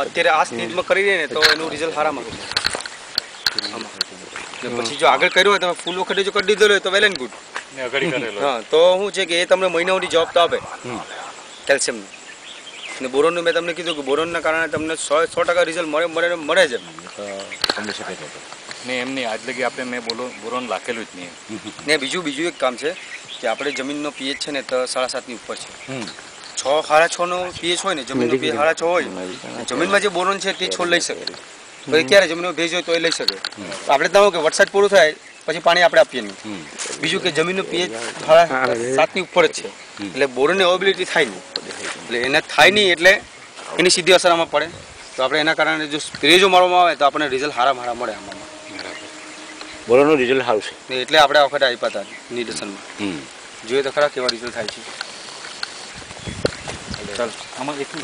અત્યારે આ સ્ટેજમાં કરી દે ને તો એનું રિઝલ્ટ સારામાં પછી જો આગળ કર્યું હોય તમે ફૂલ વખતે જો કરી દીધો હોય તો વેલ એન્ડ ગુડ. હા તો શું છે કે એ તમને મહિના સુધી જવાબ તો આપે કેલ્શિયમનું. અને બોરોનનું મેં તમને કીધું કે બોરોનના કારણે તમને 100% રિઝલ્ટ મળે જ. ને એમની આજ લગી આપણે મેં બોરોન રાખેલું જ નહીં. ને બીજું એક કામ છે કે આપણે જમીનનો પીએચ છે ને તો 7.5ની ઉપર છે. 6.5 નો પીએચ હોય ને જમીનનો પીએચ 6.5 હોય જમીનમાં જે બોરોન છે તે છોડ લઈ શકે. તો એ ક્યારે જમીનમાં ભેજ હોય તો એ લઈ શકે. આપણે તો કે વરસાદ પૂરો થાય પછી પાણી આપણે આપીએ નહીં. બીજું કે જમીનનો પીએચ 7.5ની ઉપર જ છે એટલે બોરોનની અવેબિલિટી થાય નહીં. એટલે એને થાય નહીં એટલે એની સીધી અસર આમાં પડે. તો આપણે એના કારણે જો સ્પ્રે જો મારવામાં આવે તો આપણને રિઝલ્ટ સારા મળે આમાં. બોરોનું રિઝલ્ટ સારું છે એટલે આપણે આ વખતે આપ્યા હતા નિદર્શનમાં. જોઈએ તો ખરા કેવા રિઝલ્ટ થાય છે. ચાલો આમાં એટલું